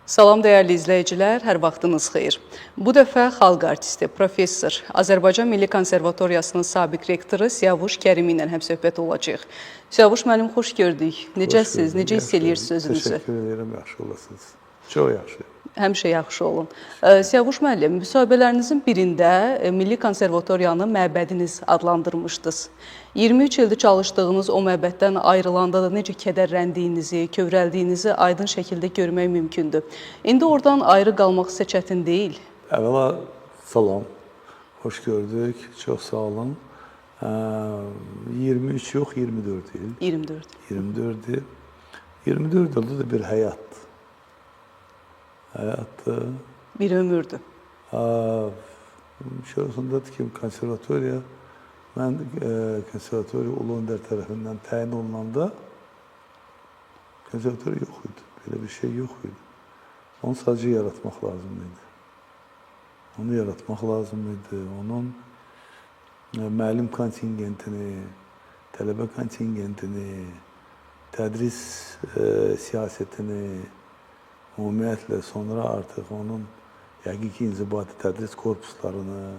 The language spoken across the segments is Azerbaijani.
Salam dəyərli izləyicilər, hər vaxtınız xeyir. Bu dəfə xalq artisti, professor, Azərbaycan Milli Konservatoriyasının sabiq rektoru Siyavuş Kərimi ilə həmsöhbət olacağıq. Siyavuş müəllim, xoş gördük. Necəsiz, necə hiss edirsiniz özünüzü? Təşəkkür edirəm, yaxşı olasınız. Çox yaxşı. Həmişə yaxşı olun. Siyavuş müəllim, müsahibələrinizin birində Milli Konservatoriyanı məbədiniz adlandırmışdınız. 23 ildir çalışdığınız o məbəddən ayrılanda da necə kədərləndiyinizi, kövrəldiyinizi aydın şəkildə görmək mümkündür. İndi oradan ayrı qalmaq sizə çətin deyil. Əvvəla salam, xoş gördük, çox sağ olun. 23 yox, 24 il. 24. 24 il. 24 ildə də bir həyatdır. Həyatdır. Bir ömürdür. Şurasındadır ki, konservatoriya, mən konservatoriya Ulu Öndər tərəfindən təyin olunanda konservatoriya yox idi, belə bir şey yox idi. Onu sadəcə yaratmaq lazım idi. Onu yaratmaq lazım idi, onun müəllim kontingentini, tələbə kontingentini, tədris siyasətini, ümumiyyətlə sonra artıq onun yəqin ki, inzibati tədris korpuslarını,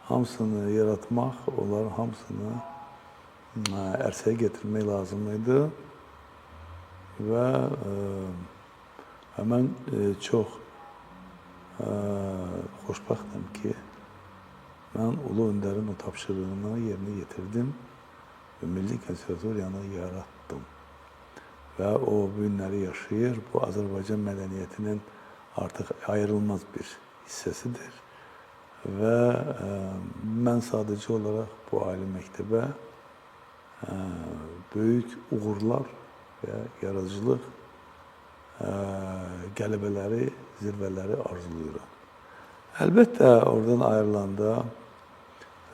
hamısını yaratmaq, onların hamısını ərsəyə getirmək lazım idi. Və mən çox xoşbəxtəm ki, mən Ulu Öndərin o tapşırığını yerinə yetirdim və Milli Konservatoriyanı yaratdım. Və o bu günləri yaşayır. Bu, Azərbaycan mədəniyyətinin artıq ayrılmaz bir hissəsidir. Və mən sadəcə olaraq bu ali məktəbə böyük uğurlar və yaradıcılıq qələbələri, zirvələri arzulayıram. Əlbəttə, oradan ayrılanda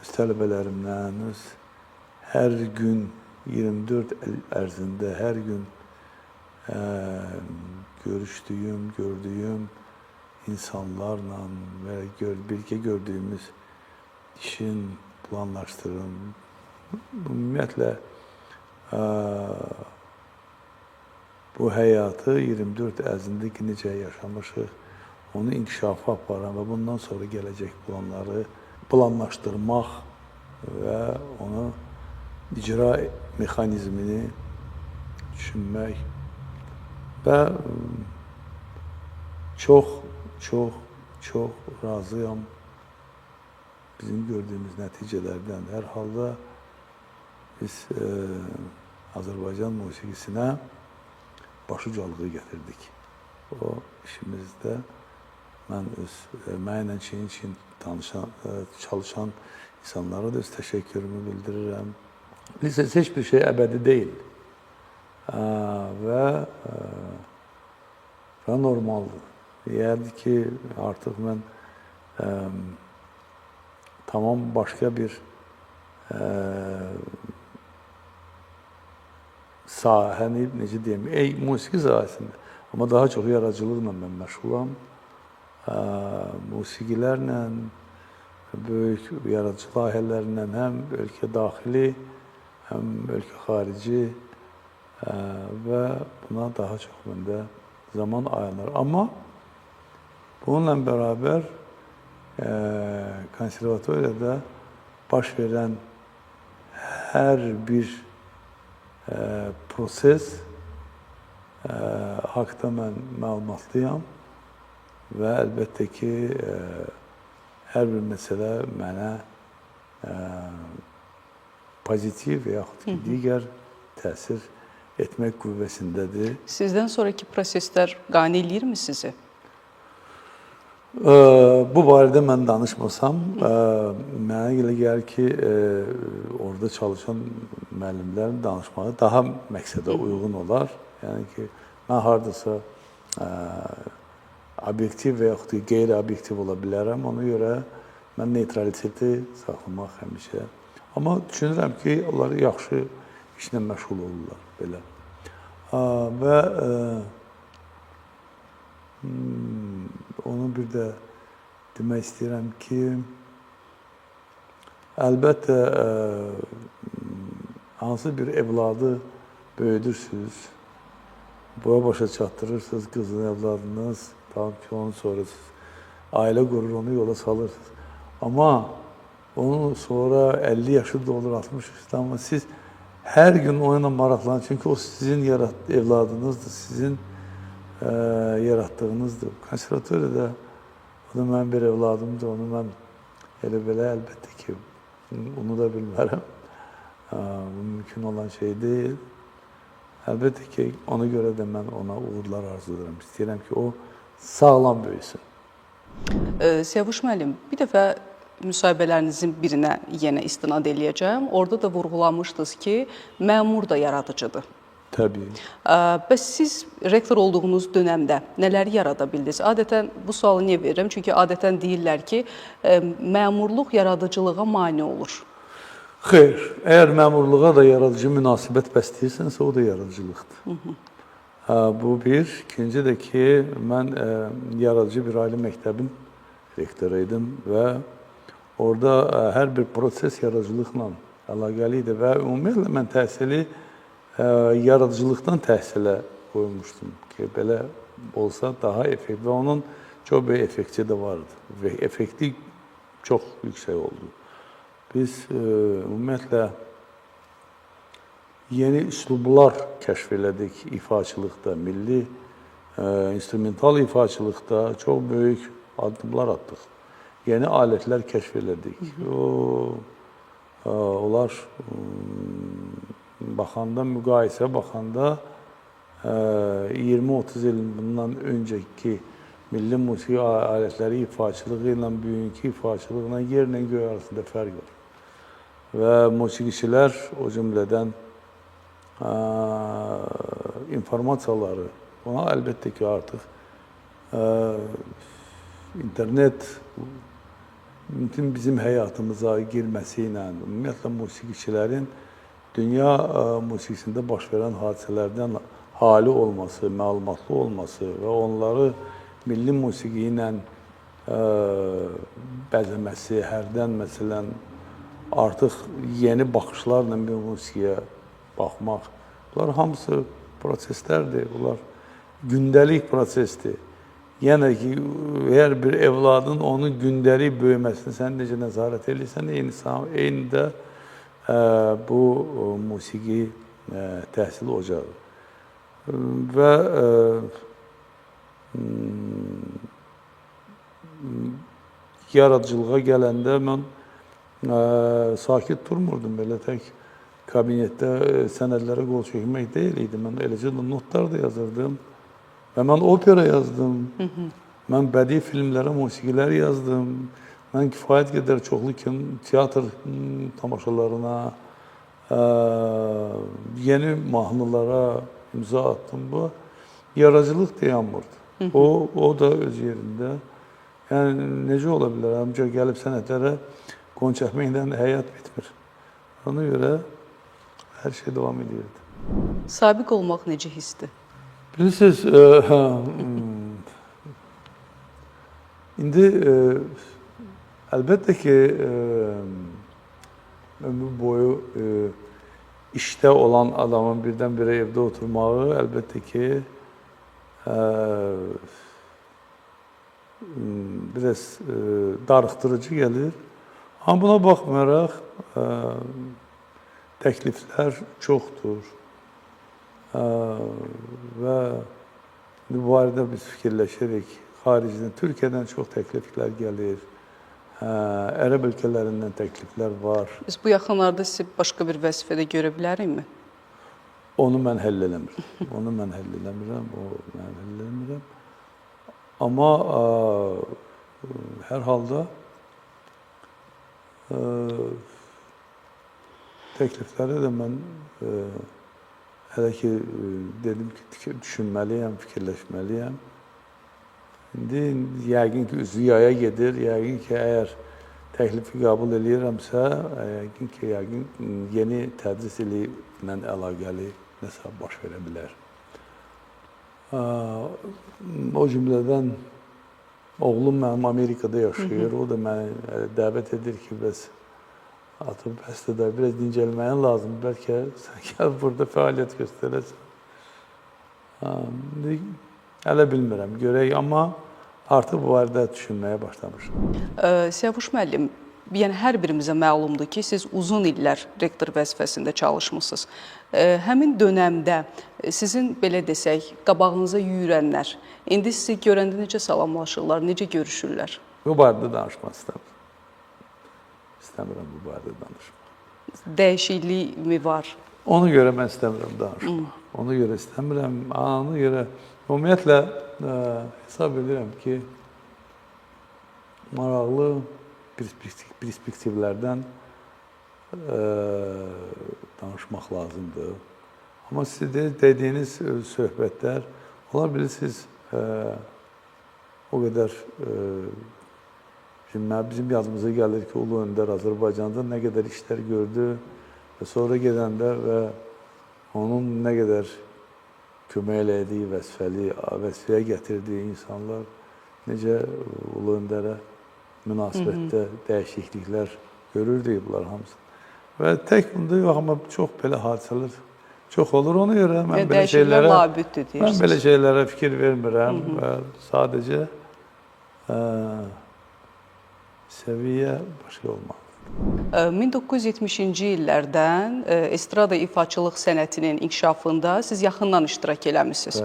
öz tələbələrimdən, hər gün 24 il ərzində, hər gün görüşdüyüm, gördüyüm insanlarla və birgə gördüyümüz işin planlaşdırım. Ümumiyyətlə, bu həyatı 24 ərzində ki, necə yaşamışıq, onu inkişafa aparan və bundan sonra gələcək planları planlaşdırmaq və onu icra mexanizmini düşünmək və çox razıyam bizim gördüyümüz nəticələrdən. Hər halda biz Azərbaycan musiqisinə başucalığı gətirdik. O işimizdə mən mənimlə çiyin-çiyin çalışan insanlara da öz təşəkkürümü bildirirəm. Heç bir şey əbədi deyil. Və normaldır. Deyərdi ki, artıq mən tamam başqa bir sahəni, necə deyəm, musiqi sahəsində, amma daha çox yaradıcılıqla mən məşğulam. Musiqilərlə, böyük yaradıcı layihələrlə həm ölkə daxili, həm ölkə xarici və buna daha çox məndə zaman ayanır. Amma bununla bərabər konservatoriyada baş verən hər bir proses haqda mən məlumatlıyam və əlbəttə ki, hər bir məsələ mənə pozitiv və yaxud ki, digər təsir etmək qüvvəsindədir. Sizdən sonraki proseslər qane eləyirmi sizi? Bu barədə mən danışmasam, mənə elə gəlir ki, orada çalışan müəllimlərin danışmağı daha məqsədə uyğun olar. Yəni ki, mən haradasa obyektiv və yaxud ki, qeyri-obyektiv ola bilərəm. Ona görə mən neytraliteti saxlamaq həmişə. Amma düşünürəm ki, onlar yaxşı işlə məşğul olurlar belə. Və onu bir də demək istəyirəm ki, əlbəttə hansı bir evladı böyüdürsünüz, boya başa çatdırırsınız, qızın evladınız Tamam ki onun sonra siz aile qurur, onu yola salırsınız. Amma onun sonra 50 yaşı da olur, 60 yaşında, amma siz hər gün onunla maraqlanın. Çünki o sizin evladınızdır, sizin yaratdığınızdır. Konservatoriyada o da mənim bir evladımdır, onu mən elə belə əlbəttə ki, unuda bilmərəm. Bu mümkün olan şey deyil. Əlbəttə ki, ona görə də mən ona uğurlar arzulayıram. İstəyirəm ki, o sağlam böyüsün. Siyavuş müəllim, bir dəfə müsahibələrinizin birinə yenə istinad eləyəcəm. Orada da vurğulamışdınız ki, məmur da yaradıcıdır. Təbii. Bəs siz rektor olduğunuz dönəmdə nələri yarada bildiniz? Adətən bu sualı niyə verirəm? Çünki adətən deyirlər ki, məmurluq yaradıcılığa mane olur. Xeyr, əgər məmurluğa da yaradıcı münasibət bəsləyirsənsə, o da yaradıcılıqdır. Bu bir. İkinci də ki, mən yaradıcı bir ali məktəbin rektoru idim və orada hər bir proses yaradıcılıqla əlaqəli idi və ümumiyyətlə mən təhsili yaradıcılıqdan təhsilə qoymuşdum ki, belə olsa daha effektiv və onun çox böyük effekti də vardı və effekti çox yüksək oldu. Biz ümumiyyətlə yeni üslublar kəşf elədik ifaçılıqda, milli instrumental ifaçılıqda çox böyük addımlar atdıq. Yeni alətlər kəşf elədik. Onlar baxanda, müqayisə baxanda 20-30 il bundan öncəki milli musiqi alətləri ifaçılığı ilə bugünkü ifaçılıqla yerlə göy arasında fərq var. Və musiqiçilər o cümlədən informasiyaları, ona əlbəttə ki, artıq internet bütün bizim həyatımıza girməsi ilə, ümumiyyətlə musiqiçilərin dünya musiqisində baş verən hadisələrdən hali olması, məlumatlı olması və onları milli musiqi ilə bəzəməsi, hərdən məsələn, artıq yeni baxışlarla bir musiqiyə baxmaq. Bunlar hamısı proseslərdir, bunlar gündəlik prosesdir. Yəni ki, hər bir evladın onun gündəlik böyüməsini sən necə nəzarət edirsən, eyni də bu musiqi təhsil ocağı. Və yaradıcılığa gələndə mən sakit durmurdum, belə tək kabinetdə sənədlərə qol çəkmək deyil idi. Mən eləcə də notlar da yazırdım və mən opera yazdım, mən bədii filmlərə musiqilər yazdım, mən kifayət qədər çoxlu teatr tamaşalarına, yeni mahnılara imza atdım. Bu yaradıcılıq dayanmırdı. O da öz yerində. Yəni, necə ola bilər? Ancaq gəlib sənətlərə qon çəkməkdən həyat bitmir. Ona görə hər şey davam edirdi. Sabiq olmaq necə hissdir? Bilirsiniz, indi əlbəttə ki, ömür boyu işdə olan adamın birdən-birə evdə oturmağı əlbəttə ki, biraz darıxdırıcı gəlir. Amma buna baxmayaraq, təkliflər çoxdur və bu barədə biz fikirləşirik. Xaricdən, Türkiyədən çox təkliflər gəlir, ərəb ölkələrindən təkliflər var. Biz bu yaxınlarda sizi başqa bir vəzifədə görə bilərikmi? Onu mən həll eləmirəm. Amma hər halda təklifləri də mən hələ ki, dedim ki, düşünməliyəm, fikirləşməliyəm. İndi yəqin ki, üzü yaya gedir, yəqin ki, əgər təklifi qəbul edirəmsə, yəqin yeni tədris ili ilə əlaqəli nəsə baş verə bilər. O cümlədən oğlum mənim Amerikada yaşayır, o da məni dəvət edir ki, bəs atıb bəstədə biraz dincəlməyin lazım, bəlkə sən gəl burada fəaliyyət göstərəsən. Hələ bilmirəm, görək, amma artıq bu barədə düşünməyə başlamışam. Siyavuş müəllim, yəni hər birimizə məlumdur ki, siz uzun illər rektor vəzifəsində çalışmısınız. Həmin dönəmdə sizin belə desək, qabağınıza yüyürənlər indi sizi görəndə necə salamlaşırlar, necə görüşürlər? Bu barədə danışmaq istəmirəm. İstəmirəm bu barədə danışmaq. Dəyişiklik mi var? Ona görə mən istəmirəm danışmaq. Ona görə istəmirəm. Ona görə ümumiyyətlə hesab edirəm ki, maraqlı perspektivlərdən danışmaq lazımdır. Amma sizin dediyiniz söhbətlər, ola bilirsiniz, o qədər bizim yazımıza gəlir ki, Ulu Öndər Azərbaycanda nə qədər işlər gördü və sonra gedəndə və onun nə qədər kömək elədiyi vəzifəyə gətirdiyi insanlar necə Ulu Öndərə münasibətdə dəyişikliklər görürdük bunlar hamısı. Və tək bunda yox, amma çox belə hadisələr çox olur. Ona görə mən belə şeylərə fikir vermirəm və sadəcə səviyyə başqa olmalıdır. 1970-ci illərdən estrada ifaçılıq sənətinin inkişafında siz yaxından iştirak eləmişsiniz.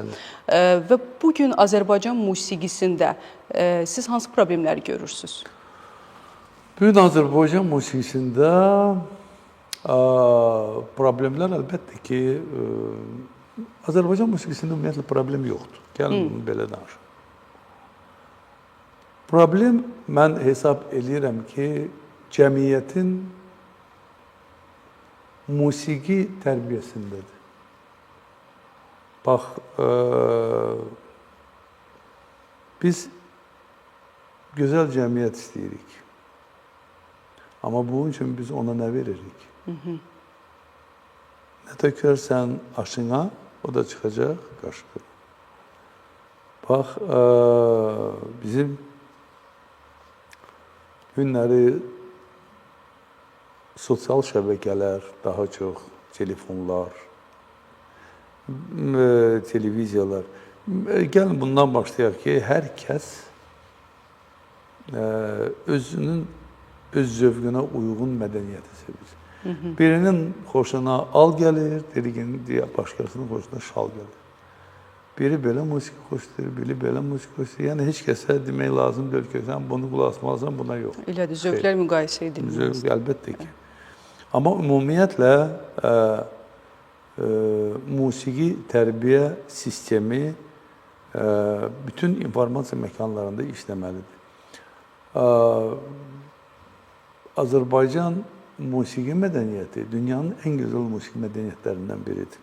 Və bugün Azərbaycan musiqisində siz hansı problemləri görürsünüz? Bugün Azərbaycan musiqisində problemlər əlbəttə ki, Azərbaycan musiqisində ümumiyyətlə problem yoxdur. Gəlin bunu belə danışaq. Problem mən hesab edirəm ki, cəmiyyətin musiqi tərbiyəsindədir. Bax, biz gözəl cəmiyyət istəyirik. Amma bunun üçün biz ona nə veririk? Nə tökərsən aşına, o da çıxacaq qarşıda. Bax, bizim günləri sosial şəbəkələr, daha çox telefonlar, televiziyalar. Gəlin bundan başlayaq ki, hər kəs özünün öz zövqünə uyğun mədəniyyəti sevir. Birinin xoşuna al gəlir, başqasının xoşuna şal gəlir. Biri belə musiqi xoşdur, biri belə musiqi xoşdur. Yəni, heç kəsə demək lazım deyil ki, sən bunu qulaq asmalısan, buna yox. Elədir, zövqlər müqayisə edilməz. Əlbəttə ki. Amma ümumiyyətlə, musiqi tərbiyə sistemi bütün informasiya məkanlarında işləməlidir. Azərbaycan musiqi mədəniyyəti dünyanın ən gözəl musiqi mədəniyyətlərindən biridir.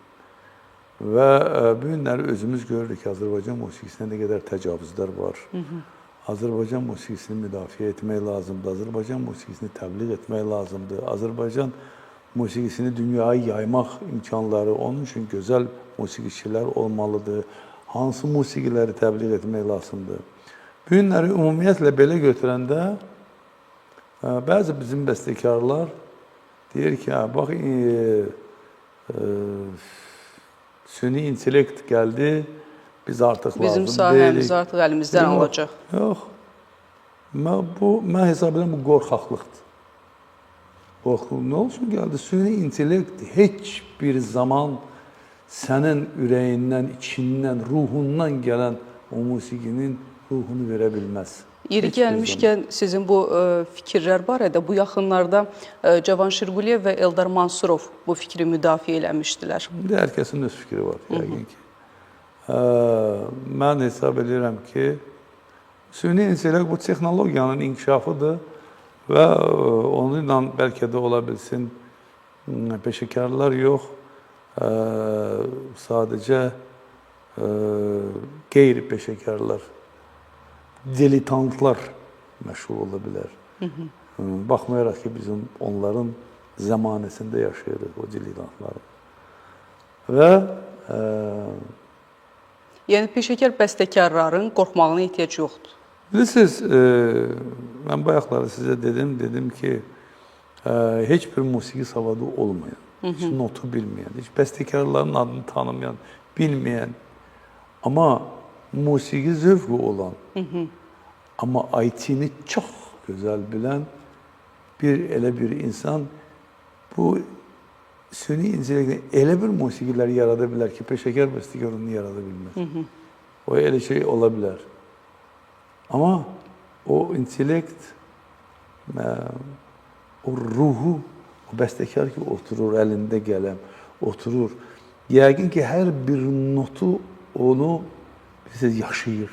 Və bu günləri özümüz görürük ki, Azərbaycan musiqisinə nə qədər təcavüzlər var. Azərbaycan musiqisini müdafiə etmək lazımdır, Azərbaycan musiqisini təbliğ etmək lazımdır, Azərbaycan musiqisini dünyaya yaymaq imkanları, onun üçün gözəl musiqiçilər olmalıdır, hansı musiqiləri təbliğ etmək lazımdır. Bu günləri ümumiyyətlə belə götürəndə, bəzi bizim bəstəkarlar deyir ki, bax, süni intellekt gəldi, biz artıq lazım deyilik. Bizim sahəmiz artıq əlimizdən alacaq. Yox. Mən hesab edirəm, bu qorxaqlıqdır. Nə olsun gəldi? Süni intellekt heç bir zaman sənin ürəyindən, içindən, ruhundan gələn o musiqinin ruhunu verə bilməz. Yeri gəlmişkən sizin bu fikirlər barədə bu yaxınlarda Cavan Şirquliyev və Eldar Mansurov bu fikri müdafiə eləmişdilər. Hər kəsin öz fikri var, yəqin ki. Mən hesab edirəm ki, süni intellekt bu texnologiyanın inkişafıdır və onunla bəlkə də ola bilsin peşəkarlar yox, sadəcə qeyri-peşəkarlar, diletantlar məşğul ola bilər. Baxmayaraq ki, biz onların zəmanəsində yaşayırıq o diletantları. Və yəni, peşəkar bəstəkarların qorxmağına ehtiyac yoxdur. Bilirsiniz, mən bayaqları sizə dedim ki, heç bir musiqi savadı olmayan, heç notu bilməyən, heç bəstəkarların adını tanımayan, bilməyən, amma musiqi zövqü olan Amma IT-ni çox gözəl bilən elə bir insan bu süni intellektin elə bir musiqiləri yarada bilər ki, peşəkar bəstəkar onu yarada bilməz. O elə şey ola bilər. Amma o intellekt, o ruhu, o bəstəkar ki, oturur, əlində qələm, oturur. Yəqin ki, hər bir notu onu yaşayır.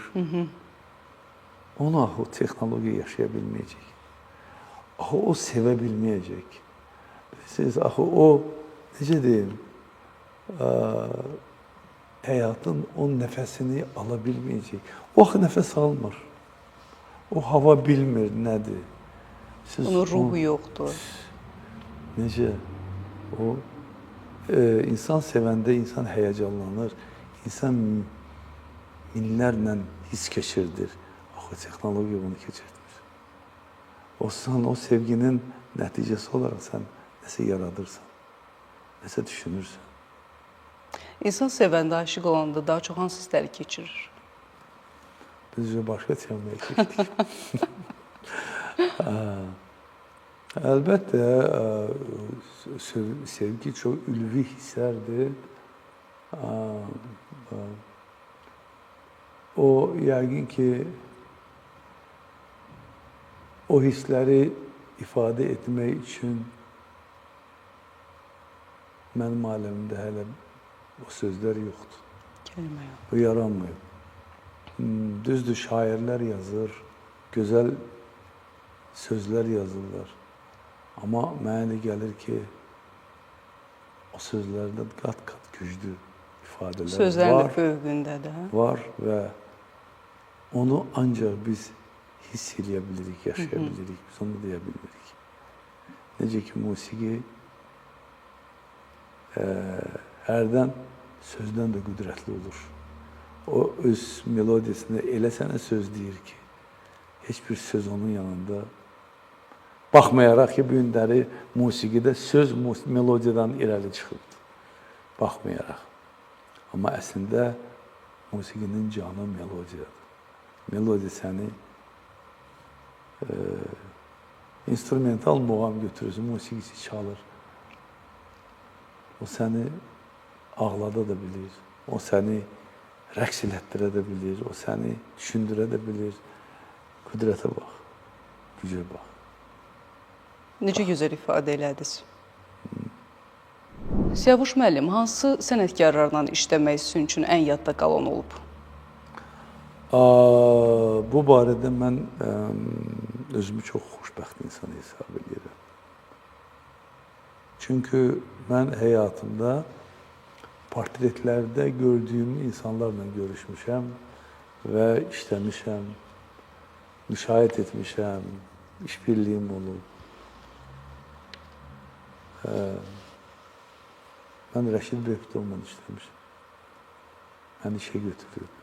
Onu o texnologiya yaşaya bilməyəcək. O sevə bilməyəcək. Axı o, necə deyim, həyatın o nəfəsini ala bilməyəcək. O axı nəfəs almır. O hava bilmir nədir. Onun ruhu yoxdur. Necə? O, insan sevəndə insan həyəcanlanır. İnsan minlərlə his keçirdir. Axı texnologiya bunu keçirtmir. O sevginin nəticəsi olaraq sən nəsə yaradırsan, nəsə düşünürsən. İnsan sevəndə, aşiq olanda daha çox hansı hissləri keçirir? Biz başqa təməyə keçdik. Əlbəttə, sevgi çox ülvi hisslərdir. O, yəqin ki, o hissləri ifadə etmək üçün mənim aləmimdə hələ o sözlər yoxdur. Kəlmə yox. O yaranmıyor. Düzdür, şairlər yazır, gözəl sözlər yazırlar. Amma mənə elə gəlir ki, o sözlərdə qat-qat güclü ifadələr var. Sözlərin fövqündə də. Var və onu ancaq biz hiss eləyə bilirik, yaşaya bilirik, biz onu deyə bilmirik. Necə ki, musiqi hərdən sözdən də qüdrətli olur. O, öz melodiyasında elə sənə söz deyir ki, heç bir söz onun yanında, baxmayaraq ki, bu günləri musiqidə söz melodiyadan irəli çıxırdı. Baxmayaraq. Amma əslində musiqinin canı melodiyadır. Melodiya səni instrumental muğam götürürsün, musiqisi çalır. O səni ağlada da bilir, o səni rəqs elətdirə də bilir, o səni düşündürə də bilir. Qüdrətə bax, gücə bax. Necə gözəl ifadə elədiniz. Siyavuş müəllim, hansı sənətkarlarla işləmək sizin üçün ən yadda qalan olub? Bu barədə mən özümü çox xoşbəxt insan hesab edirəm. Çünki mən həyatımda portretlərdə gördüyüm insanlarla görüşmüşəm və işləmişəm, müşahidə etmişəm, işbirliyim olub. Mən Rəşid Behbudovla işləmişəm. Mən işə götürüb.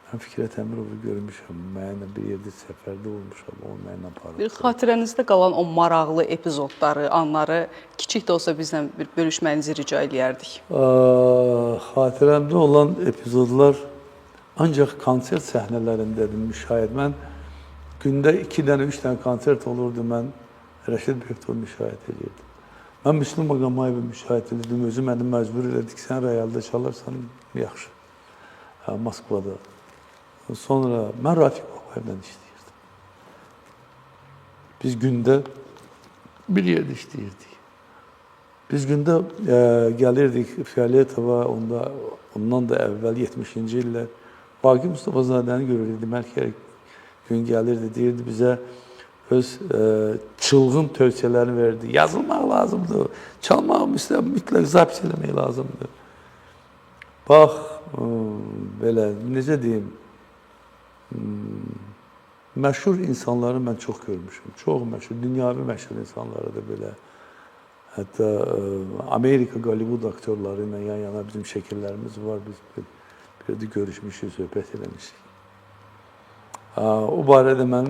Mən Fikrət Əmirovu görmüşəm, mənimlə bir yerdə səfərdə olmuşam, o mənimlə aparıb. Bir xatirənizdə qalan o maraqlı epizodları, anları kiçik də olsa bizlə bir bölüşməyinizi rica edərdik. Xatirəmdə olan epizodlar ancaq konsert səhnələrindədir, müşahidə. Mən gündə 2 dənə, 3 dənə konsert olurdu, mən Rəşid Behbudovu müşahidə edirdim. Mən Müslüm Maqomayevi müşahidə edirdim, özü məni məcbur elədi ki, sən rayalda çalarsan, yaxşı, Moskvada. Sonra mən Rafiq Babayevlə işləyirdim. Biz gündə bir yerdə işləyirdik. Biz gündə gəlirdik Fiyaletova, ondan da əvvəl 70-ci illər Baqi Mustafazadəni görürdük. Demək ki, gün gəlirdi, deyirdi bizə öz çılğın tövsiyələrini verdi. Yazılmaq lazımdır, çalmaq mütləq zapis eləmək lazımdır. Bax, belə, necə deyim, məşhur insanları mən çox görmüşəm. Çox məşhur, dünyavi məşhur insanları da belə. Hətta Amerika, Hollywood aktyorları ilə yan-yana bizim şəkillərimiz var. Biz bir də görüşmüşük, söhbət eləmişik. O barədə mən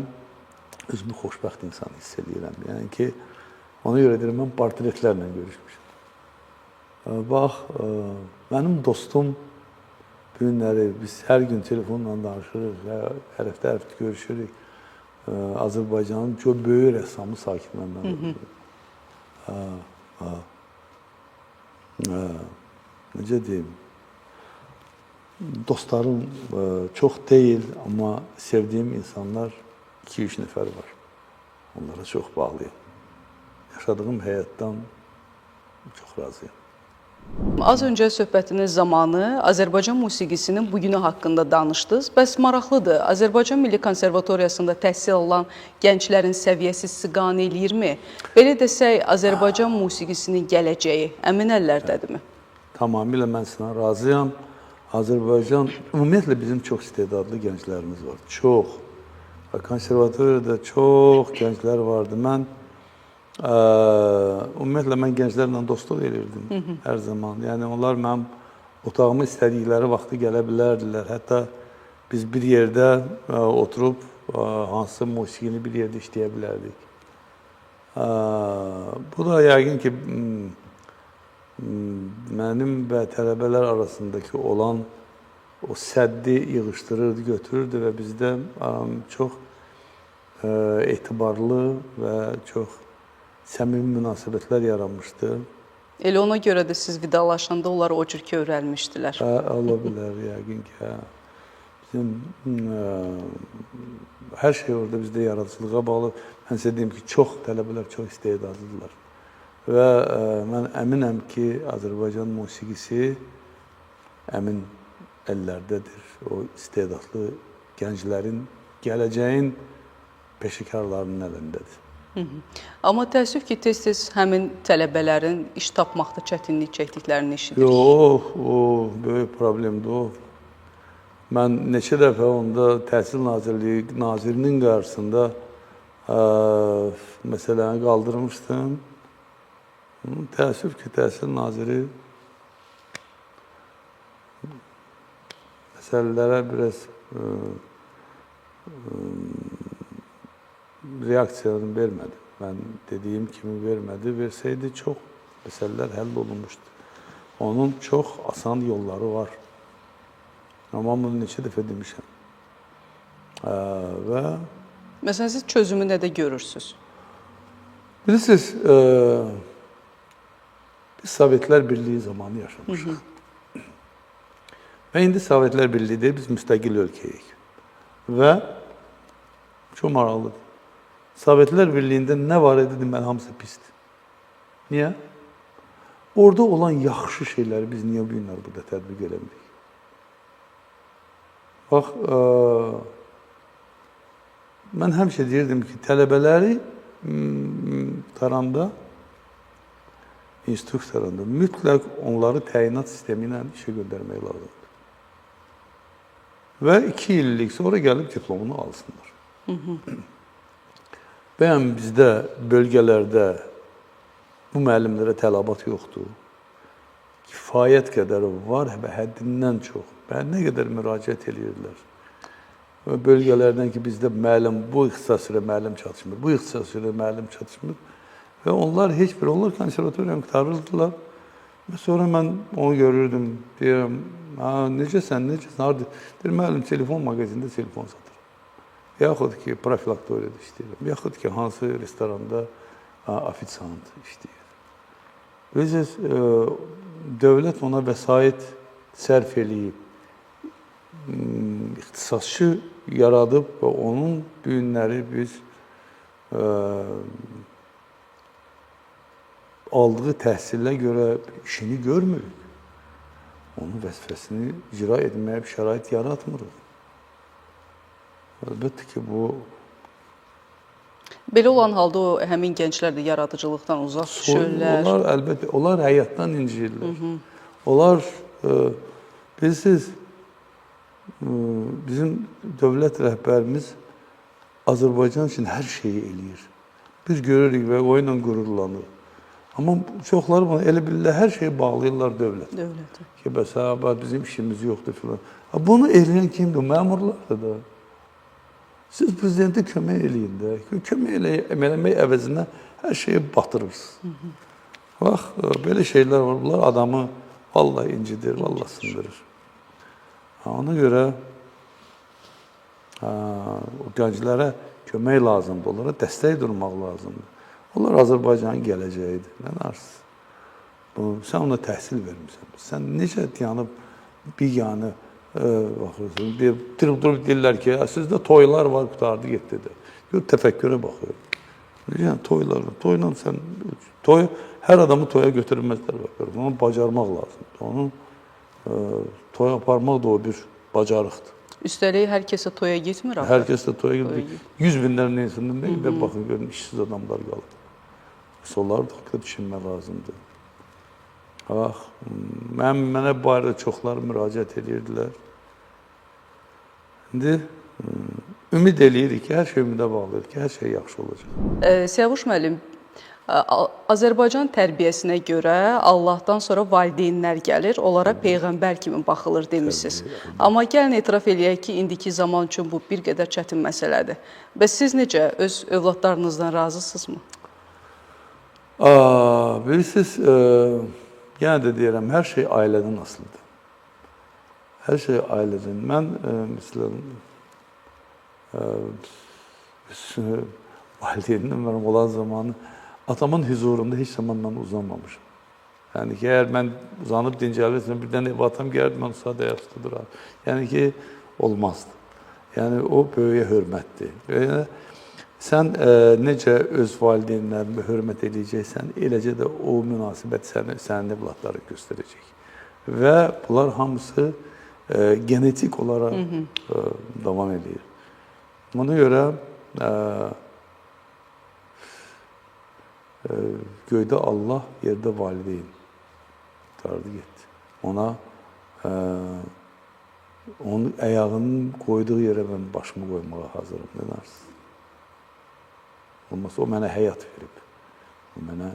özümü xoşbəxt insan hiss edirəm. Yəni ki, ona görə deyirəm, mən portretlərlə görüşmüşəm. Bax, mənim dostum bu günləri biz hər gün telefonla danışırıq, hərəfdə görüşürük. Azərbaycanın çox böyük rəssamı Sakit Məmmədov. Necə deyim? Dostlarım çox deyil, amma sevdiyim insanlar 2-3 nəfər var. Onlara çox bağlıyam. Yaşadığım həyatdan çox razıyam. Az öncə söhbətiniz zamanı Azərbaycan musiqisinin bugünü haqqında danışdınız. Bəs maraqlıdır, Azərbaycan Milli Konservatoriyasında təhsil alan gənclərin səviyyəsi sizi qane eləyirmi? Belə desək, Azərbaycan musiqisinin gələcəyi əmin əllərdədirmi? Tamamilə mən sizlə razıyam. Azərbaycan, ümumiyyətlə bizim çox istedadlı gənclərimiz var. Çox. Konservatoriyada çox gənclər vardı. Ümumiyyətlə, mən gənclərlə dostluq edirdim hər zaman. Yəni, onlar mənim otağımı istədikləri vaxtı gələ bilərdilər. Hətta biz bir yerdə oturub hansı musiqini bir yerdə işləyə bilərdik. Bu da yəqin ki, mənim və tələbələr arasındakı olan o səddi yığışdırırdı, götürürdü və bizdə çox etibarlı və çox səmimi münasibətlər yaranmışdı. Elə ona görə də siz vidalaşanda onlar o cür kövrəlmişdilər. Ola bilər, yəqin ki. Bizim hər şey orada bizdə yaradıcılığa bağlı. Mən sizə deyim ki, çox tələbələr çox istedadlıdırlar. Və mən əminəm ki, Azərbaycan musiqisi əmin əllərdədir. O istedadlı gənclərin, gələcəyin peşəkarlarının əlindədir. Amma təəssüf ki, tez-tez həmin tələbələrin iş tapmaqda çətinlik çəkdiklərini eşidirik. Yox, o böyük problemdir o. Mən neçə dəfə onda Təhsil Nazirliyi nazirinin qarşısında məsələni qaldırmışdım. Təəssüf ki, Təhsil Naziri məsələlərə biraz reaksiyonu vermədi. Mən dediyim kimi vermədi. Versəydi çox məsələlər həll olunmuşdu. Onun çox asan yolları var. Amma bunu neçə dəfə demişəm. Məsələn, siz çözümü nədə görürsünüz? Bilirsiniz, biz Sovetlər Birliyi zamanı yaşamışıq. Və indi Sovetlər Birliyi deyil, biz müstəqil ölkəyik. Və çox maraqlıdır. Sovetlər Birliyində nə var idi, deməli, hamısı pisdir. Niyə? Orada olan yaxşı şeyləri biz niyə bu günlər burada tətbiq eləmirik? Bax, mən həmişə deyirdim ki, tələbələri taranda, instruktoranda mütləq onları təyinat sistemi ilə işə göndərmək lazımdır. Və 2 illik sonra gəlib diplomunu alsınlar. Bəyəm bizdə, bölgələrdə bu müəllimlərə tələbat yoxdur. Kifayət qədər var və həddindən çox. Nə qədər müraciət edirlər. Bölgələrdən ki, bizdə müəllim bu ixtisas ilə müəllim çatışmır, bu ixtisas ilə müəllim çatışmır. Və onlar heç bir, onlar konservatoriyanı qurtarırdılar. Və sonra mən onu görürdüm, deyirəm, necəsən, harada? Deyir, müəllim telefon mağazində telefon satır. Yaxud ki, profilaktoriyada işləyirəm, yaxud ki, hansı restoranda ofisiant işləyir. Bilirsiniz, dövlət ona vəsait sərf eləyib, ixtisasçı yaradıb və onun düyünləri biz aldığı təhsilə görə işini görmürük. Onun vəzifəsini icra etməyə bir şərait yaratmırıq. Əlbəttə ki, bu... Belə olan halda o həmin gənclər də yaradıcılıqdan uzaq düşürlər. Onlar, əlbəttə, onlar həyatdan inciyirlər. Onlar, bilirsiniz, bizim dövlət rəhbərimiz Azərbaycan üçün hər şeyi eləyir. Biz görürük və o ilə qürurlanır. Amma çoxları buna elə bilirlər, hər şeyi bağlayırlar dövlətə. Ki, bəs, bizim işimiz yoxdur filan. Bunu eləyən kimdir? Məmurlardır da. Siz prezidentə kömək eləyin də. Kömək eləmək əvəzinə hər şeyi batırırsınız. Bax, belə şeylər var. Bunlar adamı vallahi incidir, vallahi sındırır. Ona görə o gənclərə kömək lazımdır, onlara dəstək durmaq lazımdır. Onlar Azərbaycanın gələcəyidir. Nə narsız? Sən ona təhsil vermirsən. Sən necə dayanıb biganə baxırsan? Durub deyirlər ki, sizdə toylar var, qutardı, getdi də. Yox, təfəkkürə baxıyor. Yəni, toyla sən, hər adamı toya götürməzlər. Onu bacarmaq lazımdır. Onu toya aparmaq da o bir bacarıqdır. Üstəlik, hər kəsə toya getmir. Hər kəs də toya getmir. 100 minlərin insində nə qədər baxın, görün, işsiz adamlar qalır. Onları da haqqda düşünmək lazımdır. Mənə bu arada çoxları müraciət edirdilər. İndi ümid eləyirik ki, hər şey ümidə bağlıdır ki, hər şey yaxşı olacaq. Siyavuş müəllim, Azərbaycan tərbiyəsinə görə Allahdan sonra valideynlər gəlir, onlara peyğəmbər kimi baxılır demişsiniz. Amma gəlin etiraf eləyək ki, indiki zaman üçün bu bir qədər çətin məsələdir. Bəs siz necə öz övladlarınızdan razısınızmı? Bilirsiniz, yenə də deyirəm, hər şey ailədən asılıdır. Hər şey ailədən. Mən, məsələn, valideynimlə mənim olan zamanı atamın huzurunda heç zaman mən uzanmamışım. Yəni ki, əgər mən uzanıb dincəlirsəm, birdən ev atam gəldi, mən sadə ayaqda durar. Yəni ki, olmazdı. Yəni, o böyüyə hörmətdir. Yəni, sən necə öz valideynlərinə hörmət edəcəksən, eləcə də o münasibət sənin evladları göstərəcək. Və bunlar hamısı genetik olaraq davam edir. Buna görə göydə Allah, yerdə valideyn qurtardı, getdi. Onun ayağının qoyduğu yerə mən başımı qoymağa hazırım. Ne dersiniz? Olmasa o mənə həyat verib. O mənə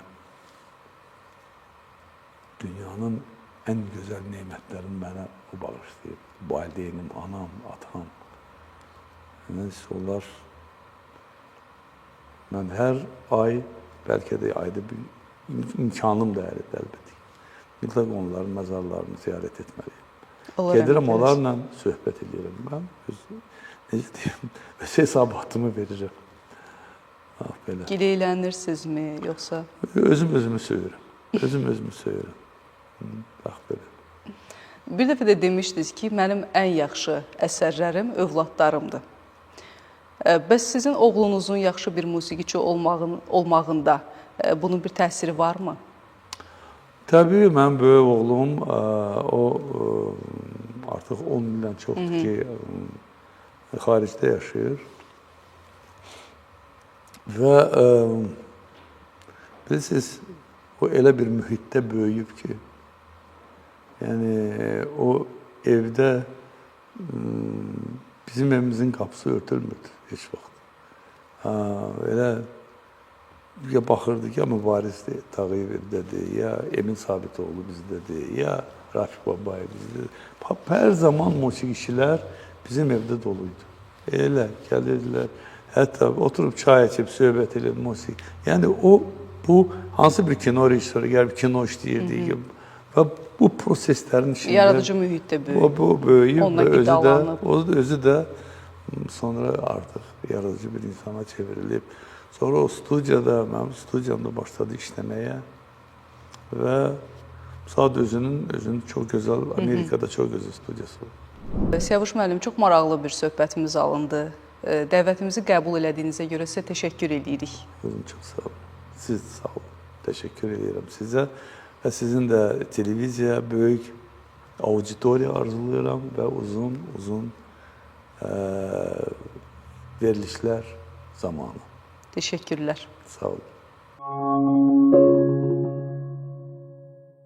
dünyanın ən gözəl neymətlərini mənə o bağışlayıb. Valideynim, anam, atam. Neyse, onlar mən hər ay, bəlkə də ayda bir imkanım da əlbəttə. Mütləq onların məzarlarını ziyarət etməliyim. Gedirəm, onlarla söhbət edirəm. Mən necə deyim, öz hesabatımı verirəm. Giləylənirsizmi, yoxsa? Özümü söyürəm. Özümü söyürəm. Bax, belə. Bir dəfə də demişdiniz ki, mənim ən yaxşı əsərlərim övladlarımdır. Bəs sizin oğlunuzun yaxşı bir musiqiçi olmağında bunun bir təsiri varmı? Təbii, mənim böyük oğlum, o artıq 10 ildən çoxdur ki, xaricdə yaşayır. Və bilirsiniz, o elə bir mühitdə böyüyüb ki, yəni o evdə bizim evimizin qapısı örtülmürdü heç vaxt. Elə ya baxırdı ki, ya Mübariz Tağıyevdədir, ya Emin Sabitoğlu bizdədir, ya Rafi Babayev bizdədir. Hər zaman musiqiçilər bizim evdə doluydu. Elə gəlirdilər, hətta oturub çay içib, söhbət edib, musiqi. Yəni bu hansı bir kino rejissoru gəlib kino işləyirdi və bu proseslərin içində yaradıcı mühitdə böyüyüb. Bu böyüyüb onunla və qidalanıb. özü də sonra artıq yaradıcı bir insana çevrilib. Sonra o studiyada, mənim studiyamda başladı işləməyə və saat özünün çox gözəl, Amerikada çox gözəl studiyası var. Siyavuş müəllim, çox maraqlı bir söhbətimiz alındı. Dəvətimizi qəbul elədiyinizə görə sizə təşəkkür edirik. Çox sağ olun. Siz sağ olun. Təşəkkür edirəm sizə və sizin də televiziyaya böyük auditoriya arzulayıram və uzun verilişlər zamanı. Təşəkkürlər. Sağ olun.